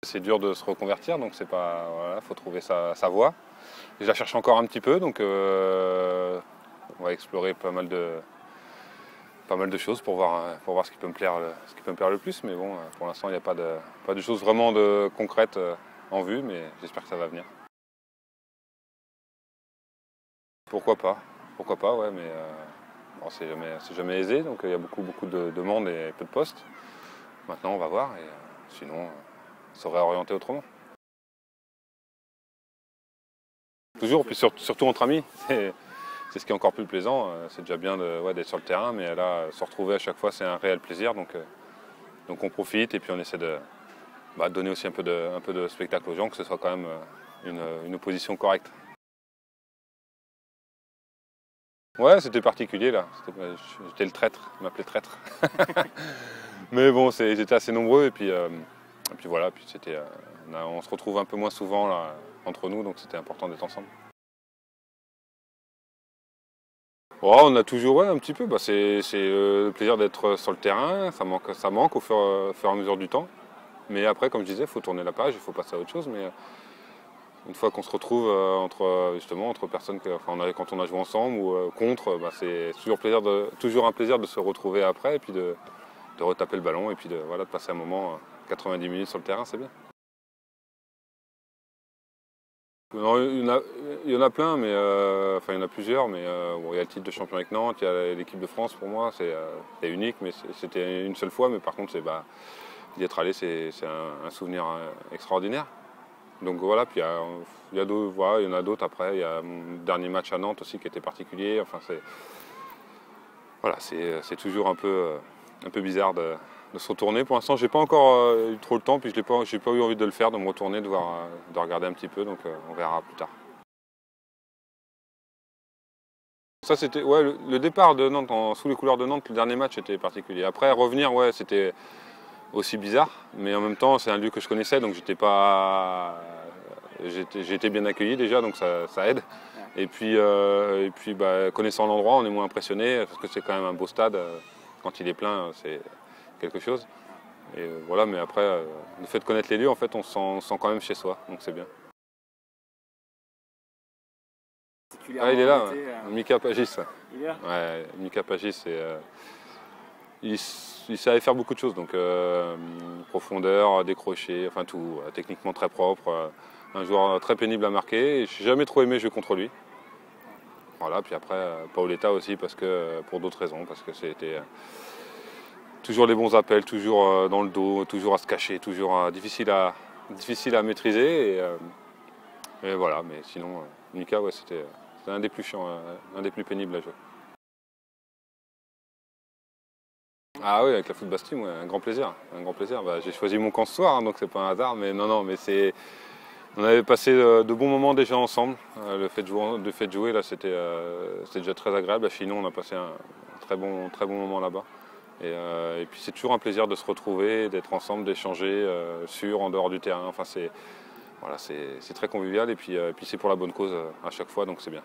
C'est dur de se reconvertir, donc c'est pas, voilà, faut trouver sa voie. Et je la cherche encore un petit peu, donc on va explorer pas mal de choses pour voir ce qui peut me plaire, le plus. Mais bon, pour l'instant, il n'y a pas de choses vraiment concrètes en vue, mais j'espère que ça va venir. Pourquoi pas, ouais, mais bon, c'est jamais aisé, donc il y a beaucoup de demandes et peu de postes. Maintenant, on va voir, et sinon, ça serait orienté autrement. Toujours, puis surtout entre amis, c'est ce qui est encore plus plaisant. C'est déjà bien d'être sur le terrain, mais là, se retrouver à chaque fois, c'est un réel plaisir. Donc on profite et puis on essaie de donner aussi un peu de spectacle aux gens, que ce soit quand même une opposition correcte. Ouais, c'était particulier là. J'étais le traître, ils m'appelaient traître. Mais bon, ils étaient assez nombreux et puis voilà, puis on se retrouve un peu moins souvent là, entre nous, donc c'était important d'être ensemble. Oh, on a toujours, ouais, un petit peu. C'est le plaisir d'être sur le terrain, ça manque au fur et à mesure du temps. Mais après, comme je disais, il faut tourner la page, il faut passer à autre chose. Mais une fois qu'on se retrouve entre personnes, quand on a joué ensemble ou contre, c'est toujours un plaisir de se retrouver après et puis de retaper le ballon et puis de passer un moment, 90 minutes sur le terrain, c'est bien. Non, il y en a plein, mais il y en a plusieurs, mais bon, il y a le titre de champion avec Nantes, il y a l'équipe de France pour moi, c'est unique, mais c'était une seule fois, mais par contre d'y être allé, c'est un souvenir extraordinaire. Donc voilà, puis il y en a d'autres après, il y a mon dernier match à Nantes aussi qui était particulier, c'est toujours un peu bizarre de se retourner. Pour l'instant, j'ai pas encore eu trop le temps, puis j'ai pas eu envie de le faire, de me retourner, de regarder un petit peu, donc on verra plus tard. Ça c'était le départ de Nantes, sous les couleurs de Nantes, le dernier match était particulier. Après revenir, ouais, c'était aussi bizarre, mais en même temps c'est un lieu que je connaissais, donc j'ai été bien accueilli déjà, donc ça aide. Et puis connaissant l'endroit, on est moins impressionné parce que c'est quand même un beau stade. Quand il est plein, c'est quelque chose. Et voilà, mais après, le fait de connaître les lieux, en fait, on se sent quand même chez soi, donc c'est bien. Ah, il est là, Mika Pagis. Il est là. Ouais, Mika Pagis, il savait faire beaucoup de choses, donc profondeur, décrocher, enfin tout, techniquement très propre. Un joueur très pénible à marquer. J'ai jamais trop aimé jouer contre lui. Voilà, puis après, Paoletta aussi, pour d'autres raisons, parce que c'était toujours les bons appels, toujours dans le dos, toujours à se cacher, toujours difficile à maîtriser. Et voilà, mais sinon, Mika, ouais, c'était un des plus chiants, un des plus pénibles à jouer. Ah oui, avec la Football Team, ouais, un grand plaisir. Un grand plaisir. J'ai choisi mon camp ce soir, hein, donc c'est pas un hasard, mais non, mais on avait passé de bons moments déjà ensemble. Le fait de jouer, là, c'était déjà très agréable. À Chinon, on a passé un très bon moment là-bas. Et puis c'est toujours un plaisir de se retrouver, d'être ensemble, d'échanger en dehors du terrain. C'est très convivial et puis c'est pour la bonne cause à chaque fois, donc c'est bien.